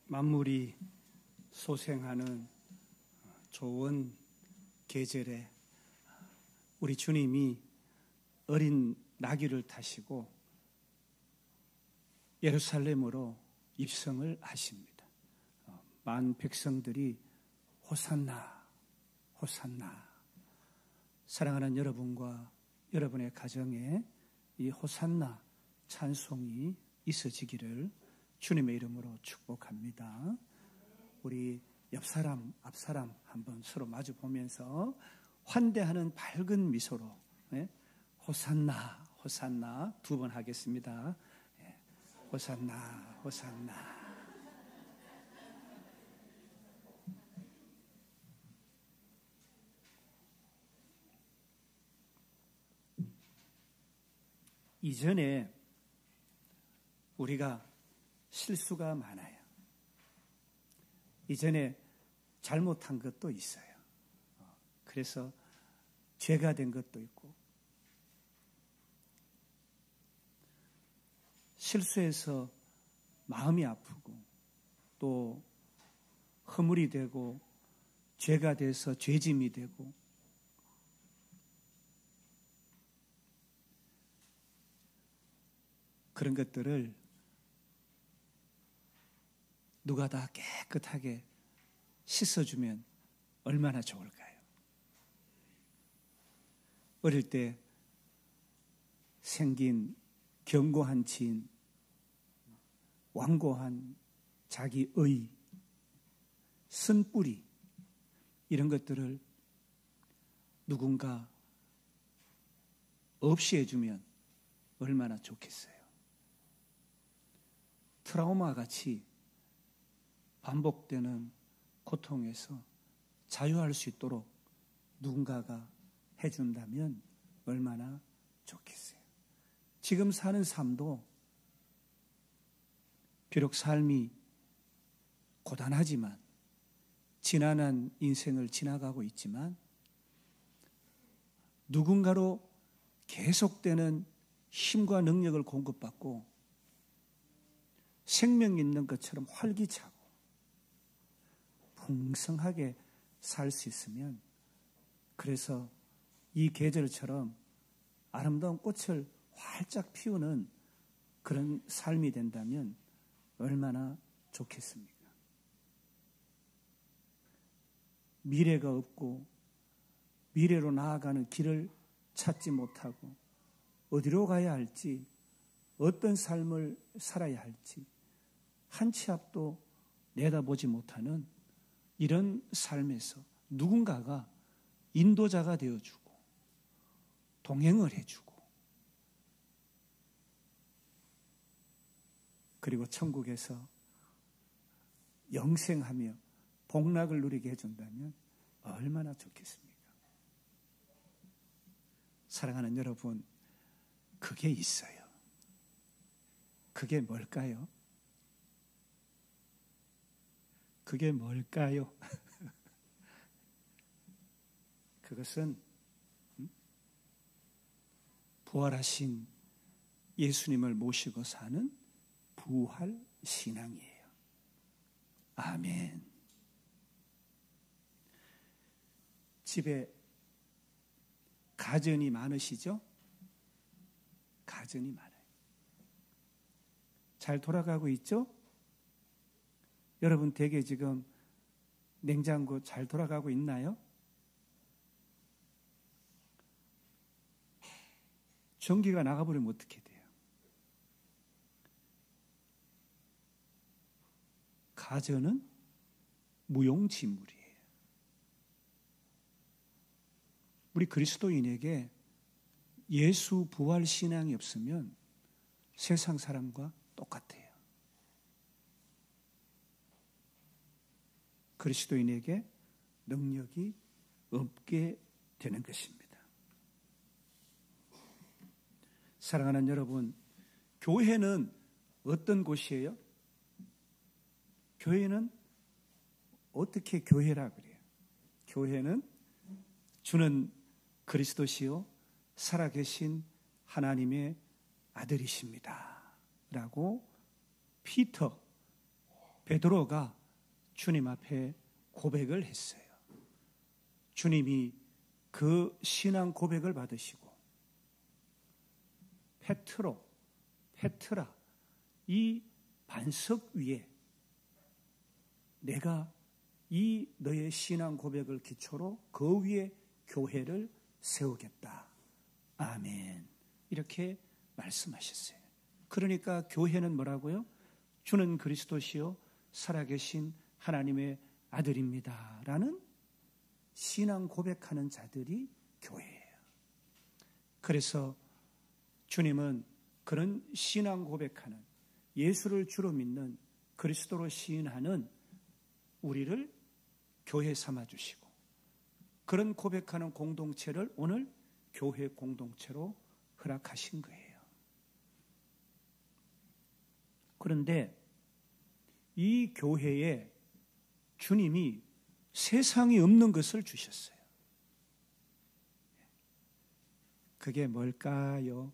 만물이 소생하는 좋은 계절에 우리 주님이 어린 나귀를 타시고 예루살렘으로 입성을 하십니다. 만 백성들이 호산나 호산나. 사랑하는 여러분과 여러분의 가정에 이 호산나 찬송이 있어지기를 주님의 이름으로 축복합니다. 우리 옆사람 앞사람 한번 서로 마주 보면서 환대하는 밝은 미소로 호산나 호산나 두 번 하겠습니다. 호산나 호산나. 이전에 우리가 실수가 많아요. 이전에 잘못한 것도 있어요. 그래서 죄가 된 것도 있고, 실수해서 마음이 아프고 또 허물이 되고 죄가 돼서 죄짐이 되고, 그런 것들을 누가 다 깨끗하게 씻어주면 얼마나 좋을까요? 어릴 때 생긴 견고한 진, 완고한 자기의, 쓴뿌리, 이런 것들을 누군가 없이 해주면 얼마나 좋겠어요. 트라우마 같이 반복되는 고통에서 자유할 수 있도록 누군가가 해준다면 얼마나 좋겠어요. 지금 사는 삶도 비록 삶이 고단하지만, 지난한 인생을 지나가고 있지만, 누군가로 계속되는 힘과 능력을 공급받고 생명 있는 것처럼 활기차고 풍성하게 살 수 있으면, 그래서 이 계절처럼 아름다운 꽃을 활짝 피우는 그런 삶이 된다면 얼마나 좋겠습니까? 미래가 없고 미래로 나아가는 길을 찾지 못하고 어디로 가야 할지, 어떤 삶을 살아야 할지 한 치 앞도 내다보지 못하는 이런 삶에서 누군가가 인도자가 되어주고 동행을 해주고, 그리고 천국에서 영생하며 복락을 누리게 해준다면 얼마나 좋겠습니까? 사랑하는 여러분, 그게 있어요. 그게 뭘까요? 그게 뭘까요? 그것은 부활하신 예수님을 모시고 사는 부활 신앙이에요. 아멘. 집에 가전이 많으시죠? 가전이 많아요. 잘 돌아가고 있죠? 여러분 댁에 지금 냉장고 잘 돌아가고 있나요? 전기가 나가버리면 어떻게 돼요? 가전은 무용지물이에요. 우리 그리스도인에게 예수 부활 신앙이 없으면 세상 사람과 똑같아요. 그리스도인에게 능력이 없게 되는 것입니다. 사랑하는 여러분, 교회는 어떤 곳이에요? 교회는 어떻게 교회라 그래요? 교회는 주는 그리스도시요 살아계신 하나님의 아들이십니다 라고 피터 베드로가 주님 앞에 고백을 했어요. 주님이 그 신앙 고백을 받으시고 페트라 이 반석 위에 내가 이 너의 신앙 고백을 기초로 그 위에 교회를 세우겠다. 아멘. 이렇게 말씀하셨어요. 그러니까 교회는 뭐라고요? 주는 그리스도시요 살아계신 하나님의 아들입니다. 라는 신앙 고백하는 자들이 교회예요. 그래서 주님은 그런 신앙 고백하는 예수를 주로 믿는 그리스도로 시인하는 우리를 교회 삼아주시고 그런 고백하는 공동체를 오늘 교회 공동체로 허락하신 거예요. 그런데 이 교회에 주님이 세상이 없는 것을 주셨어요. 그게 뭘까요?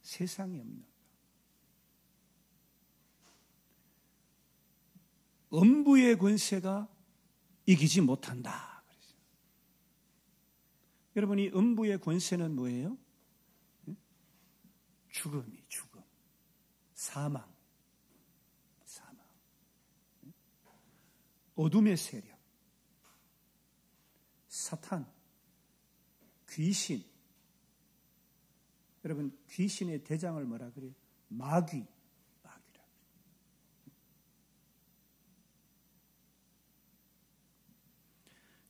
세상이 없는 것. 음부의 권세가 이기지 못한다. 여러분, 이 음부의 권세는 뭐예요? 죽음이 죽음. 사망. 어둠의 세력. 사탄. 귀신. 여러분, 귀신의 대장을 뭐라 그래요? 마귀라.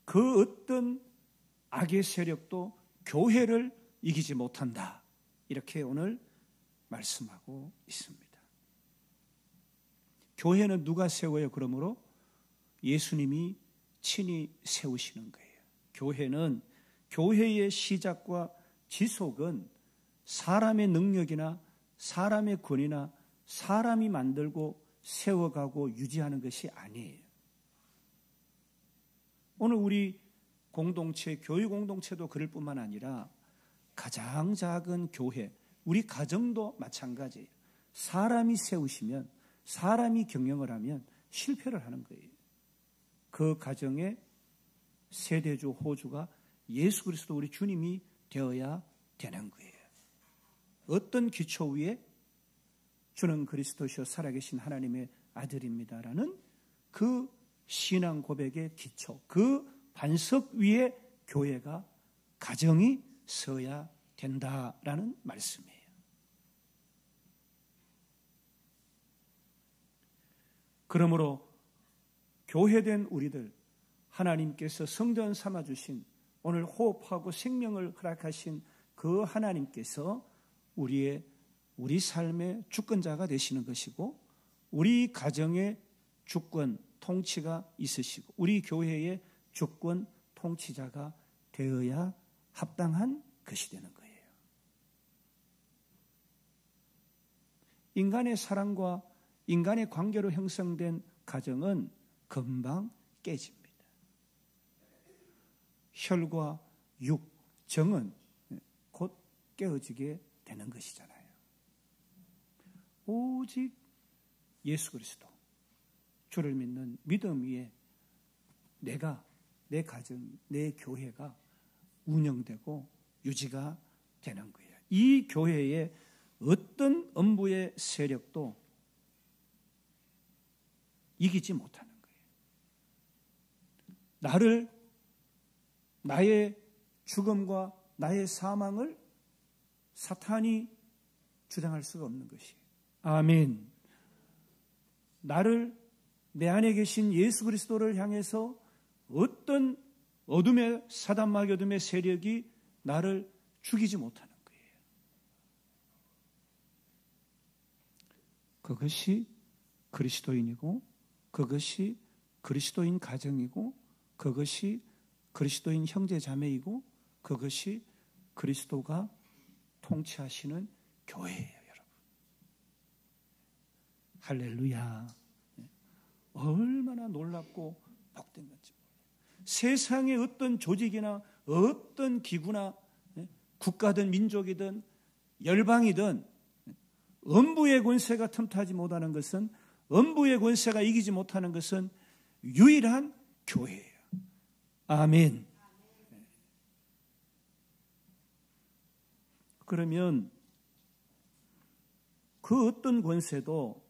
그 어떤 악의 세력도 교회를 이기지 못한다. 이렇게 오늘 말씀하고 있습니다. 교회는 누가 세워요? 그러므로 예수님이 친히 세우시는 거예요. 교회는 교회의 시작과 지속은 사람의 능력이나 사람의 권위나 사람이 만들고 세워가고 유지하는 것이 아니에요. 오늘 우리 공동체, 교회 공동체도 그럴 뿐만 아니라 가장 작은 교회, 우리 가정도 마찬가지예요. 사람이 세우시면, 사람이 경영을 하면 실패를 하는 거예요. 그 가정의 세대주, 호주가 예수 그리스도 우리 주님이 되어야 되는 거예요. 어떤 기초 위에? 주는 그리스도시요 살아계신 하나님의 아들입니다라는 그 신앙 고백의 기초, 그 반석 위에 교회가, 가정이 서야 된다라는 말씀이에요. 그러므로 교회된 우리들, 하나님께서 성전 삼아주신, 오늘 호흡하고 생명을 허락하신 그 하나님께서 우리 삶의 주권자가 되시는 것이고, 우리 가정의 주권, 통치가 있으시고, 우리 교회의 주권, 통치자가 되어야 합당한 것이 되는 거예요. 인간의 사랑과 인간의 관계로 형성된 가정은 금방 깨집니다. 혈과 육, 정은 곧 깨어지게 되는 것이잖아요. 오직 예수 그리스도, 주를 믿는 믿음 위에 내 가정, 내 교회가 운영되고 유지가 되는 거예요. 이 교회에 어떤 음부의 세력도 이기지 못하는 거예요. 나의 죽음과 나의 사망을 사탄이 주장할 수가 없는 것이에요. 아멘. 내 안에 계신 예수 그리스도를 향해서 어떤 어둠의 사단마귀 어둠의 세력이 나를 죽이지 못하는 거예요. 그것이 그리스도인이고, 그것이 그리스도인 가정이고, 그것이 그리스도인 형제 자매이고, 그것이 그리스도가 통치하시는 교회예요, 여러분. 할렐루야. 얼마나 놀랍고 복된 건지 몰라요. 세상의 어떤 조직이나 어떤 기구나 국가든 민족이든 열방이든 음부의 권세가 틈타지 못하는 것은, 음부의 권세가 이기지 못하는 것은 유일한 교회예요. 아멘. 그러면 그 어떤 권세도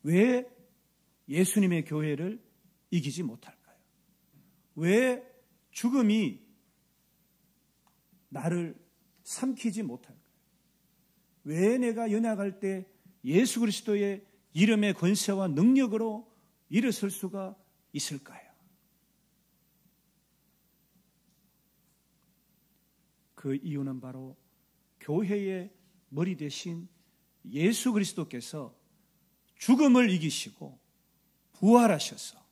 왜 예수님의 교회를 이기지 못할까요? 왜 죽음이 나를 삼키지 못할까요? 왜 내가 연약할 때 예수 그리스도의 이름의 권세와 능력으로 일어설 수가 있을까요? 그 이유는 바로 교회의 머리 대신 예수 그리스도께서 죽음을 이기시고 부활하셔서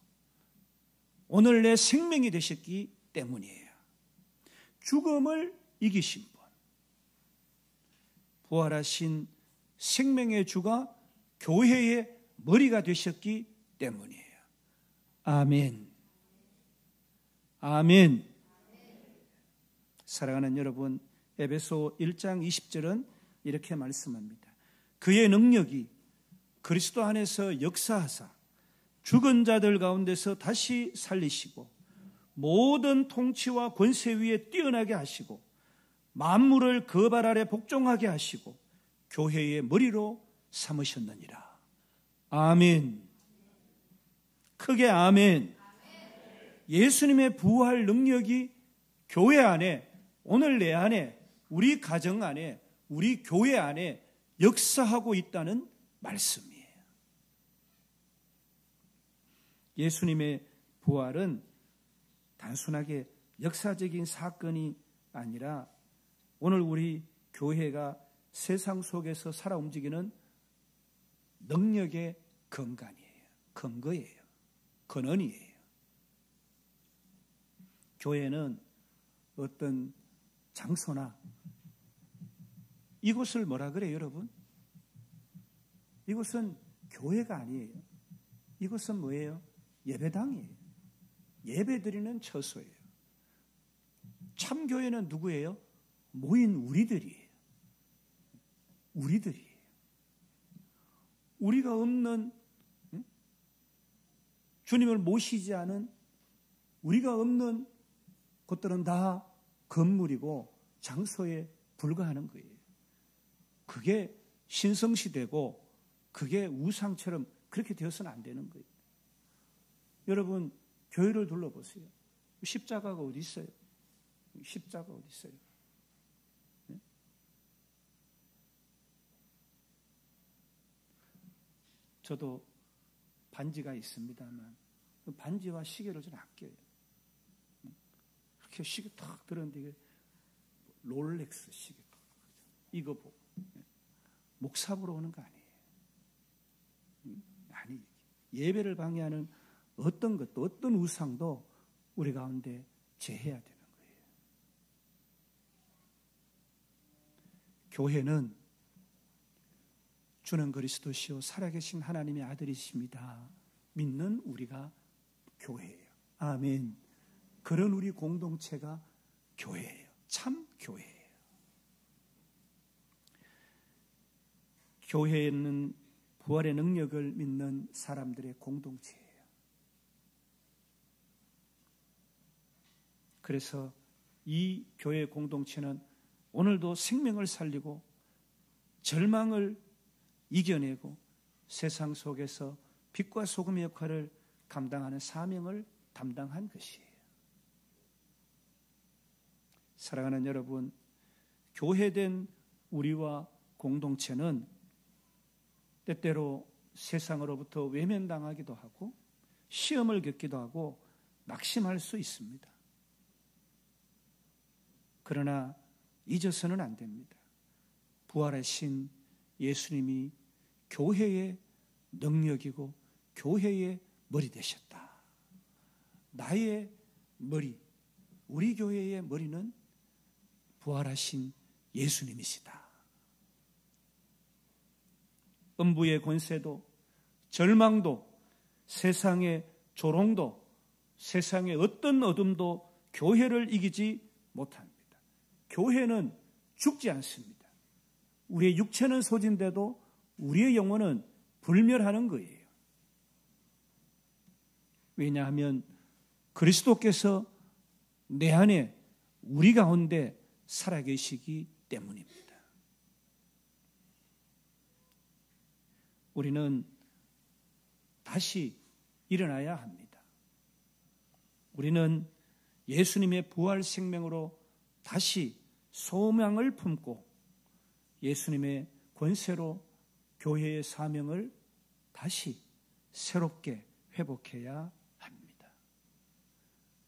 오늘 내 생명이 되셨기 때문이에요. 죽음을 이기신 분, 부활하신 생명의 주가 교회의 머리가 되셨기 때문이에요. 아멘. 아멘. 사랑하는 여러분, 에베소 1장 20절은 이렇게 말씀합니다. 그의 능력이 그리스도 안에서 역사하사 죽은 자들 가운데서 다시 살리시고 모든 통치와 권세 위에 뛰어나게 하시고 만물을 그 발 아래 복종하게 하시고 교회의 머리로 삼으셨느니라. 아멘. 크게 아멘. 예수님의 부활 능력이 교회 안에, 오늘 내 안에, 우리 가정 안에, 우리 교회 안에 역사하고 있다는 말씀이에요. 예수님의 부활은 단순하게 역사적인 사건이 아니라 오늘 우리 교회가 세상 속에서 살아 움직이는 능력의 근간이에요. 근거예요. 근원이에요. 교회는 어떤 장소나 이곳을 뭐라 그래요, 여러분? 이곳은 교회가 아니에요. 이곳은 뭐예요? 예배당이에요. 예배드리는 처소예요. 참교회는 누구예요? 모인 우리들이에요. 우리들이에요. 우리가 없는, 주님을 모시지 않은, 우리가 없는 곳들은 다 건물이고 장소에 불과하는 거예요. 그게 신성시되고 그게 우상처럼 그렇게 되어서는 안 되는 거예요. 여러분, 교회를 둘러보세요. 십자가가 어디 있어요? 십자가 어디 있어요? 네? 저도 반지가 있습니다만 그 반지와 시계를 좀 아껴요. 이렇게 시계 탁 들었는데 이게 롤렉스 시계 이거 보고 목 사보러 오는 거 아니에요. 아니, 예배를 방해하는 어떤 것도, 어떤 우상도 우리 가운데 제해야 되는 거예요. 교회는 주는 그리스도시요 살아계신 하나님의 아들이십니다. 믿는 우리가 교회예요. 아멘. 그런 우리 공동체가 교회예요. 참 교회예요. 교회는 부활의 능력을 믿는 사람들의 공동체예요. 그래서 이 교회 공동체는 오늘도 생명을 살리고 절망을 이겨내고 세상 속에서 빛과 소금의 역할을 감당하는 사명을 담당한 것이에요. 사랑하는 여러분, 교회된 우리와 공동체는 때때로 세상으로부터 외면당하기도 하고 시험을 겪기도 하고 낙심할 수 있습니다. 그러나 잊어서는 안 됩니다. 부활하신 예수님이 교회의 능력이고 교회의 머리 되셨다. 나의 머리, 우리 교회의 머리는 부활하신 예수님이시다. 음부의 권세도, 절망도, 세상의 조롱도, 세상의 어떤 어둠도 교회를 이기지 못합니다. 교회는 죽지 않습니다. 우리의 육체는 소진돼도 우리의 영혼은 불멸하는 거예요. 왜냐하면 그리스도께서 내 안에 우리 가운데 살아계시기 때문입니다. 우리는 다시 일어나야 합니다. 우리는 예수님의 부활 생명으로 다시 소망을 품고 예수님의 권세로 교회의 사명을 다시 새롭게 회복해야 합니다.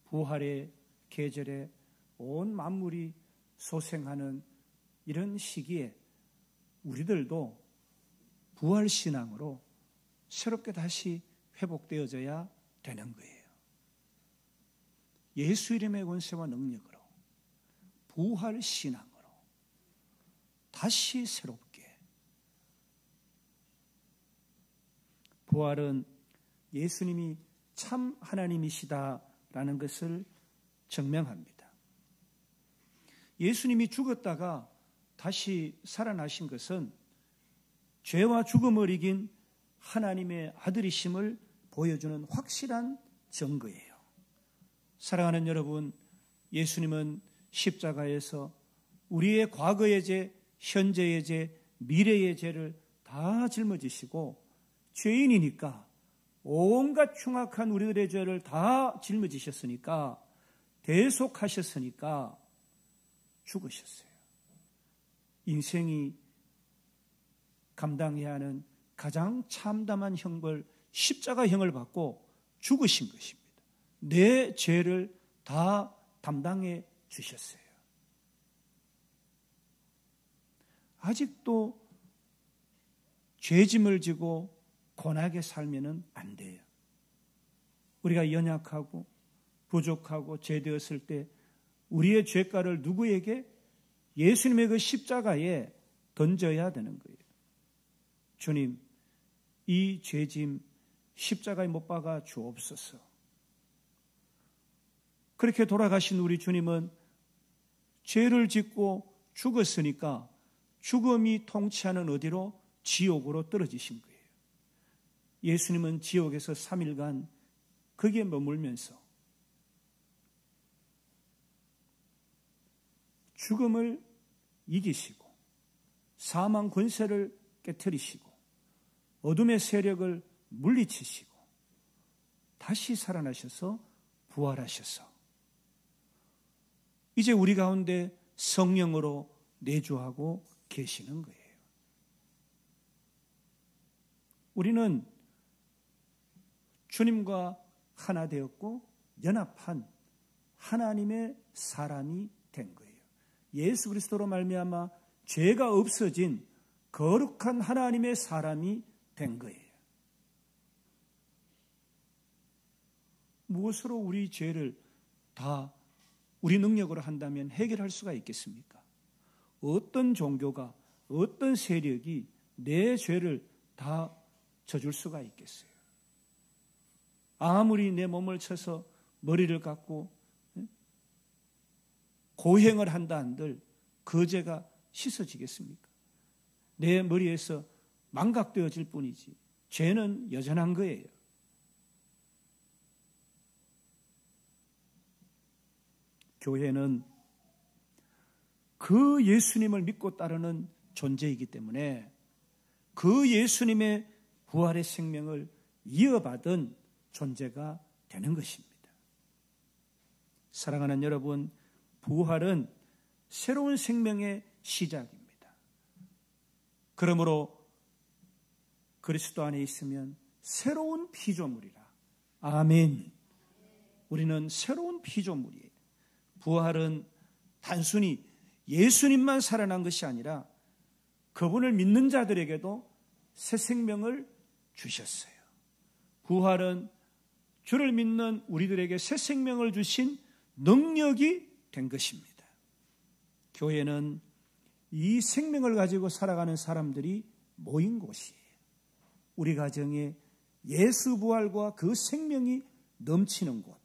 부활의 계절에 온 만물이 소생하는 이런 시기에 우리들도 부활신앙으로 새롭게 다시 회복되어져야 되는 거예요. 예수 이름의 권세와 능력으로 부활신앙으로 다시 새롭게. 부활은 예수님이 참 하나님이시다라는 것을 증명합니다. 예수님이 죽었다가 다시 살아나신 것은 죄와 죽음을 이긴 하나님의 아들이심을 보여주는 확실한 증거예요. 사랑하는 여러분, 예수님은 십자가에서 우리의 과거의 죄, 현재의 죄, 미래의 죄를 다 짊어지시고 죄인이니까 온갖 흉악한 우리들의 죄를 다 짊어지셨으니까 대속하셨으니까 죽으셨어요. 인생이 감당해야 하는 가장 참담한 형벌, 십자가형을 받고 죽으신 것입니다. 내 죄를 다 담당해 주셨어요. 아직도 죄짐을 지고 고나게 살면 안 돼요. 우리가 연약하고 부족하고 죄되었을 때 우리의 죄가를 누구에게? 예수님의 그 십자가에 던져야 되는 거예요. 주님, 이 죄짐 십자가에 못 박아 주옵소서. 그렇게 돌아가신 우리 주님은 죄를 짓고 죽었으니까 죽음이 통치하는 어디로? 지옥으로 떨어지신 거예요. 예수님은 지옥에서 3일간 거기에 머물면서 죽음을 이기시고 사망 권세를 깨뜨리시고 어둠의 세력을 물리치시고 다시 살아나셔서 부활하셔서 이제 우리 가운데 성령으로 내주하고 계시는 거예요. 우리는 주님과 하나 되었고 연합한 하나님의 사람이 된 거예요. 예수 그리스도로 말미암아 죄가 없어진 거룩한 하나님의 사람이 된 거예요. 무엇으로 우리 죄를 다 우리 능력으로 한다면 해결할 수가 있겠습니까? 어떤 종교가, 어떤 세력이 내 죄를 다 져줄 수가 있겠어요? 아무리 내 몸을 쳐서 머리를 깎고 고행을 한다 한들 그 죄가 씻어지겠습니까? 내 머리에서 망각되어질 뿐이지 죄는 여전한 거예요. 교회는 그 예수님을 믿고 따르는 존재이기 때문에 그 예수님의 부활의 생명을 이어받은 존재가 되는 것입니다. 사랑하는 여러분, 부활은 새로운 생명의 시작입니다. 그러므로 그리스도 안에 있으면 새로운 피조물이라. 아멘. 우리는 새로운 피조물이에요. 부활은 단순히 예수님만 살아난 것이 아니라 그분을 믿는 자들에게도 새 생명을 주셨어요. 부활은 주를 믿는 우리들에게 새 생명을 주신 능력이 된 것입니다. 교회는 이 생명을 가지고 살아가는 사람들이 모인 곳이에요. 우리 가정에 예수 부활과 그 생명이 넘치는 곳,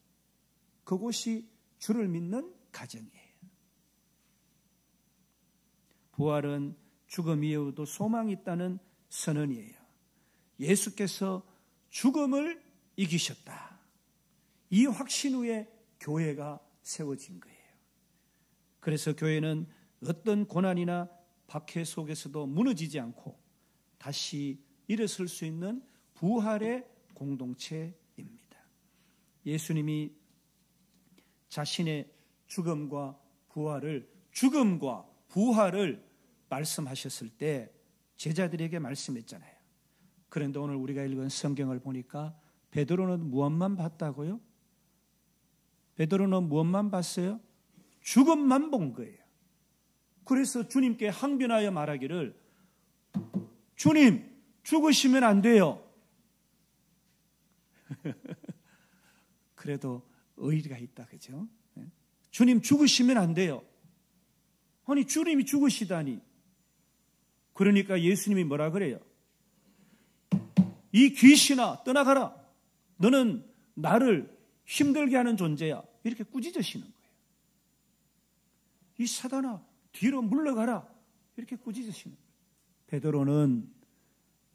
그곳이 주를 믿는 가정이에요. 부활은 죽음 이후에도 소망이 있다는 선언이에요. 예수께서 죽음을 이기셨다. 이 확신 후에 교회가 세워진 거예요. 그래서 교회는 어떤 고난이나 박해 속에서도 무너지지 않고 다시 일어설 수 있는 부활의 공동체입니다. 예수님이 자신의 죽음과 부활을 말씀하셨을 때 제자들에게 말씀했잖아요. 그런데 오늘 우리가 읽은 성경을 보니까 베드로는 무엇만 봤다고요? 베드로는 무엇만 봤어요? 죽음만 본 거예요. 그래서 주님께 항변하여 말하기를, 주님, 죽으시면 안 돼요. 그래도 의리가 있다, 그죠? 주님, 죽으시면 안 돼요. 아니, 주님이 죽으시다니. 그러니까 예수님이 뭐라 그래요? 이 귀신아, 떠나가라. 너는 나를 힘들게 하는 존재야. 이렇게 꾸짖으시는 거예요. 이 사단아, 뒤로 물러가라. 이렇게 꾸짖으시는 거예요. 베드로는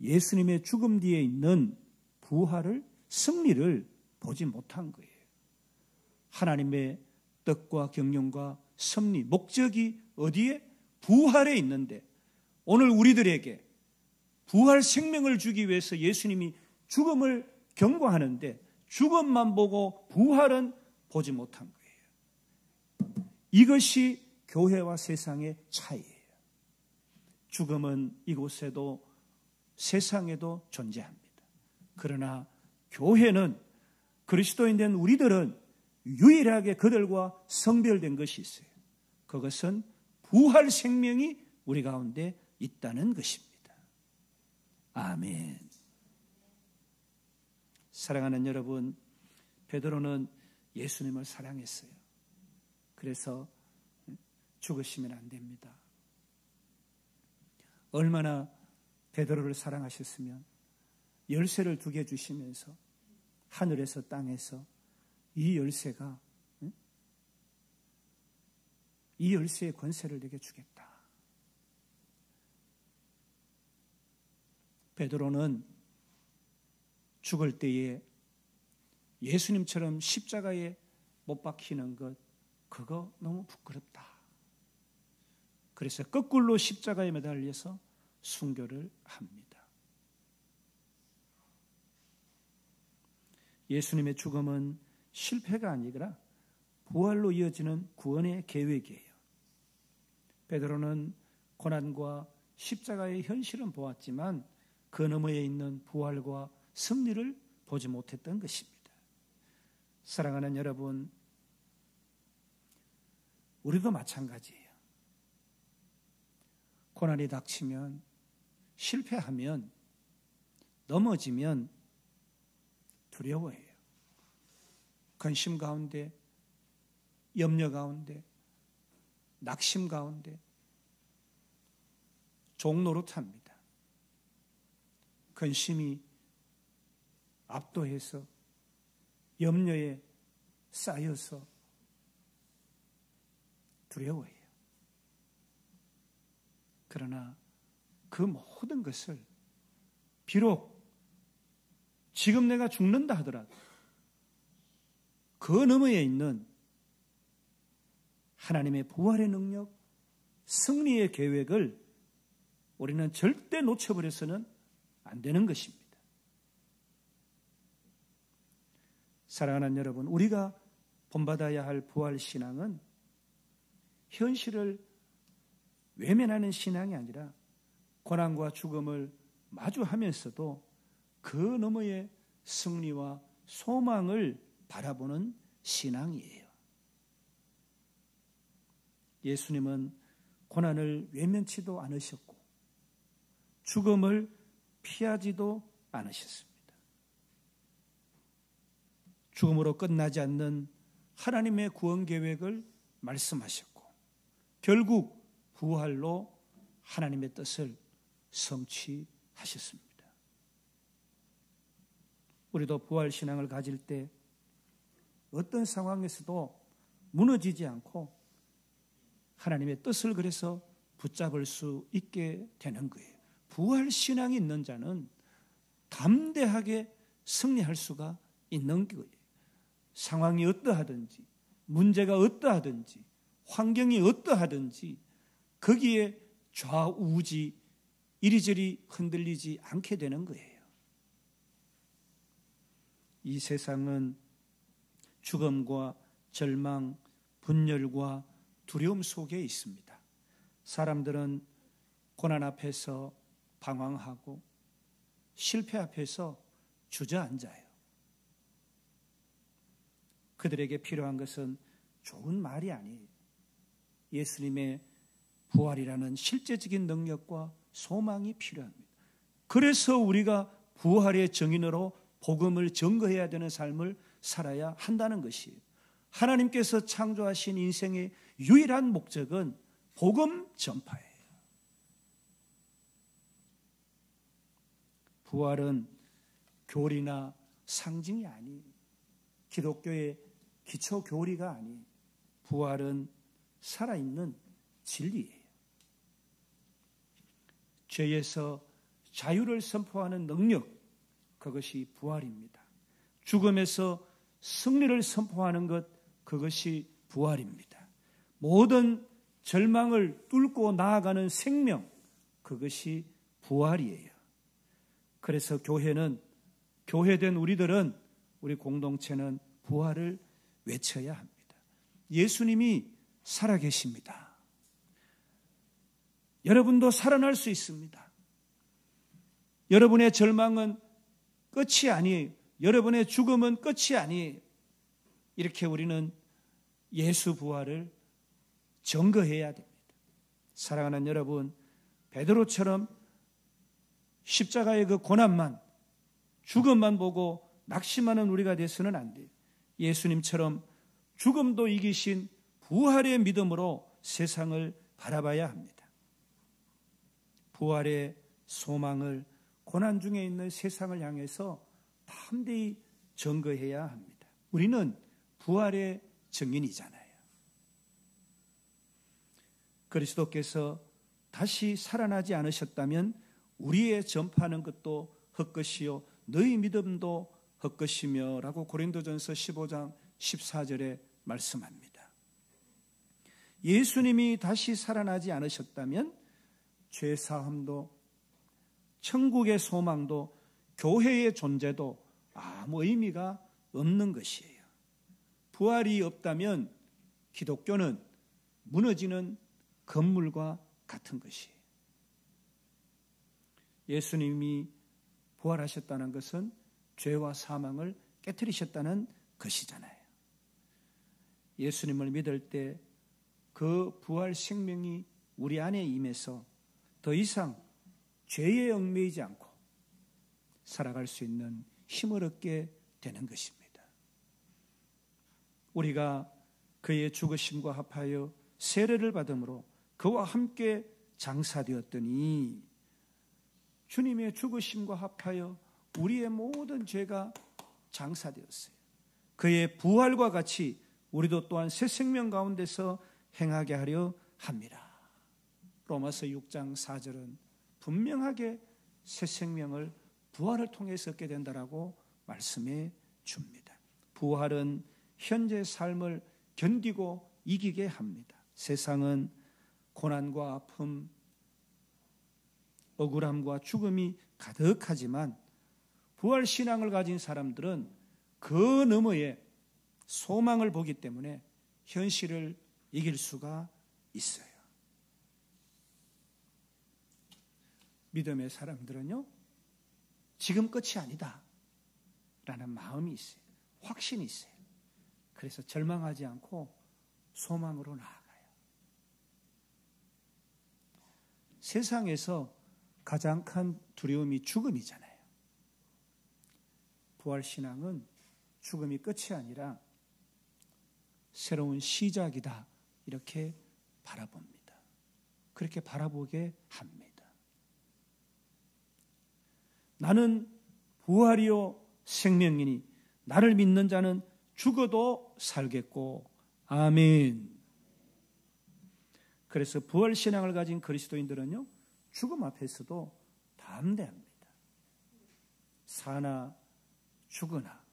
예수님의 죽음 뒤에 있는 부활을, 승리를 보지 못한 거예요. 하나님의 뜻과 경륜과 섭리, 목적이 어디에? 부활에 있는데, 오늘 우리들에게 부활 생명을 주기 위해서 예수님이 죽음을 경고하는데 죽음만 보고 부활은 보지 못한 거예요. 이것이 교회와 세상의 차이예요. 죽음은 이곳에도 세상에도 존재합니다. 그러나 교회는, 그리스도인 된 우리들은 유일하게 그들과 성별된 것이 있어요. 그것은 부활 생명이 우리 가운데 있다는 것입니다. 아멘. 사랑하는 여러분, 베드로는 예수님을 사랑했어요. 그래서 죽으시면 안 됩니다. 얼마나 베드로를 사랑하셨으면 열쇠를 2개 주시면서 하늘에서 땅에서 이 열쇠가, 이 열쇠의 권세를 내게 주겠다. 베드로는 죽을 때에 예수님처럼 십자가에 못 박히는 것, 그거 너무 부끄럽다. 그래서 거꾸로 십자가에 매달려서 순교를 합니다. 예수님의 죽음은 실패가 아니라 부활로 이어지는 구원의 계획이에요. 베드로는 고난과 십자가의 현실은 보았지만 그 너머에 있는 부활과 승리를 보지 못했던 것입니다. 사랑하는 여러분, 우리도 마찬가지예요. 고난이 닥치면, 실패하면, 넘어지면 두려워해요. 근심 가운데, 염려 가운데, 낙심 가운데 종노릇합니다. 근심이 압도해서 염려에 쌓여서 두려워해요. 그러나 그 모든 것을 비록 지금 내가 죽는다 하더라도 그 너머에 있는 하나님의 부활의 능력, 승리의 계획을 우리는 절대 놓쳐버려서는 안 되는 것입니다. 사랑하는 여러분, 우리가 본받아야 할 부활신앙은 현실을 외면하는 신앙이 아니라 고난과 죽음을 마주하면서도 그 너머의 승리와 소망을 바라보는 신앙이에요. 예수님은 고난을 외면치도 않으셨고 죽음을 피하지도 않으셨습니다. 죽음으로 끝나지 않는 하나님의 구원 계획을 말씀하셨고 결국 부활로 하나님의 뜻을 성취하셨습니다. 우리도 부활신앙을 가질 때 어떤 상황에서도 무너지지 않고 하나님의 뜻을 그래서 붙잡을 수 있게 되는 거예요. 부활 신앙이 있는 자는 담대하게 승리할 수가 있는 거예요. 상황이 어떠하든지, 문제가 어떠하든지, 환경이 어떠하든지 거기에 좌우지 이리저리 흔들리지 않게 되는 거예요. 이 세상은 죽음과 절망, 분열과 두려움 속에 있습니다. 사람들은 고난 앞에서 방황하고 실패 앞에서 주저앉아요. 그들에게 필요한 것은 좋은 말이 아니에요. 예수님의 부활이라는 실제적인 능력과 소망이 필요합니다. 그래서 우리가 부활의 증인으로 복음을 증거해야 되는 삶을 살아야 한다는 것이에요. 하나님께서 창조하신 인생의 유일한 목적은 복음 전파예요. 부활은 교리나 상징이 아니에요. 기독교의 기초 교리가 아니에요. 부활은 살아있는 진리예요. 죄에서 자유를 선포하는 능력, 그것이 부활입니다. 죽음에서 승리를 선포하는 것, 그것이 부활입니다. 모든 절망을 뚫고 나아가는 생명, 그것이 부활이에요. 그래서 교회는, 교회된 우리들은, 우리 공동체는 부활을 외쳐야 합니다. 예수님이 살아계십니다. 여러분도 살아날 수 있습니다. 여러분의 절망은 끝이 아니에요. 여러분의 죽음은 끝이 아니에요. 이렇게 우리는 예수 부활을 증거해야 됩니다. 사랑하는 여러분, 베드로처럼 십자가의 그 고난만, 죽음만 보고 낙심하는 우리가 돼서는 안 돼요. 예수님처럼 죽음도 이기신 부활의 믿음으로 세상을 바라봐야 합니다. 부활의 소망을 고난 중에 있는 세상을 향해서 담대히 증거해야 합니다. 우리는 부활의 증인이잖아요. 그리스도께서 다시 살아나지 않으셨다면 우리의 전파하는 것도 헛것이요 너희 믿음도 헛것이며 라고 고린도전서 15장 14절에 말씀합니다. 예수님이 다시 살아나지 않으셨다면 죄사함도 천국의 소망도 교회의 존재도 아무 의미가 없는 것이에요. 부활이 없다면 기독교는 무너지는 건물과 같은 것이에요. 예수님이 부활하셨다는 것은 죄와 사망을 깨트리셨다는 것이잖아요. 예수님을 믿을 때 그 부활 생명이 우리 안에 임해서 더 이상 죄에 얽매이지 않고 살아갈 수 있는 힘을 얻게 되는 것입니다. 우리가 그의 죽으심과 합하여 세례를 받음으로 그와 함께 장사되었더니 주님의 죽으심과 합하여 우리의 모든 죄가 장사되었어요. 그의 부활과 같이 우리도 또한 새 생명 가운데서 행하게 하려 합니다. 로마서 6장 4절은 분명하게 새 생명을 부활을 통해서 얻게 된다라고 말씀해 줍니다. 부활은 현재 삶을 견디고 이기게 합니다. 세상은 고난과 아픔, 억울함과 죽음이 가득하지만 부활 신앙을 가진 사람들은 그 너머에 소망을 보기 때문에 현실을 이길 수가 있어요. 믿음의 사람들은요, 지금 끝이 아니다 라는 마음이 있어요. 확신이 있어요. 그래서 절망하지 않고 소망으로 나아가요. 세상에서 가장 큰 두려움이 죽음이잖아요. 부활신앙은 죽음이 끝이 아니라 새로운 시작이다, 이렇게 바라봅니다. 그렇게 바라보게 합니다. 나는 부활이요 생명이니 나를 믿는 자는 죽어도 살겠고, 아멘. 그래서 부활신앙을 가진 그리스도인들은요, 죽음 앞에서도 담대합니다. 사나 죽으나.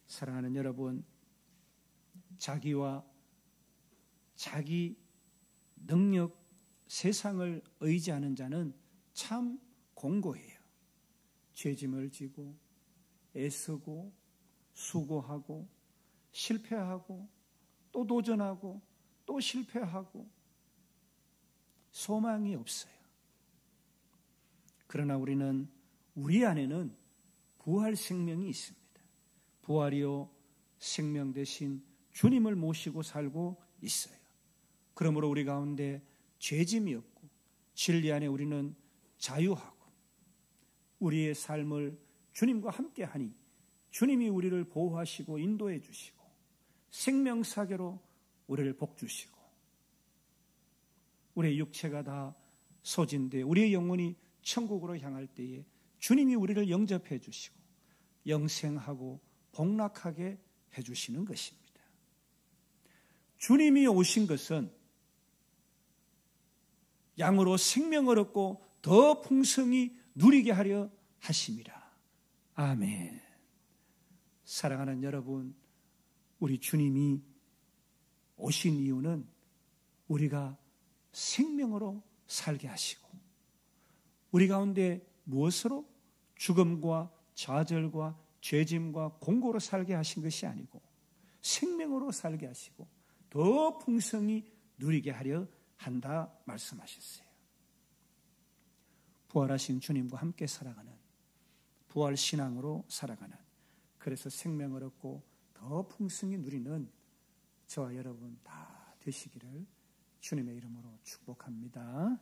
사랑하는 여러분, 자기와 자기 능력, 세상을 의지하는 자는 참 공고해요. 죄짐을 지고 애쓰고 수고하고 실패하고 또 도전하고 또 실패하고 소망이 없어요. 그러나 우리 안에는 부활 생명이 있습니다. 부활이요 생명 대신 주님을 모시고 살고 있어요. 그러므로 우리 가운데 죄짐이 없고 진리 안에 우리는 자유하고 우리의 삶을 주님과 함께하니 주님이 우리를 보호하시고 인도해 주시고 생명사계로 우리를 복주시고 우리의 육체가 다 소진돼 우리의 영혼이 천국으로 향할 때에 주님이 우리를 영접해 주시고 영생하고 복락하게 해주시는 것입니다. 주님이 오신 것은 양으로 생명을 얻고 더 풍성히 누리게 하려 하심이라. 아멘. 사랑하는 여러분, 우리 주님이 오신 이유는 우리가 생명으로 살게 하시고 우리 가운데 무엇으로? 죽음과 좌절과 죄짐과 공고로 살게 하신 것이 아니고 생명으로 살게 하시고 더 풍성히 누리게 하려 한다 말씀하셨어요. 부활하신 주님과 함께 살아가는 부활 신앙으로 살아가는 그래서 생명을 얻고 더 풍성히 누리는 저와 여러분 다 되시기를 주님의 이름으로 축복합니다.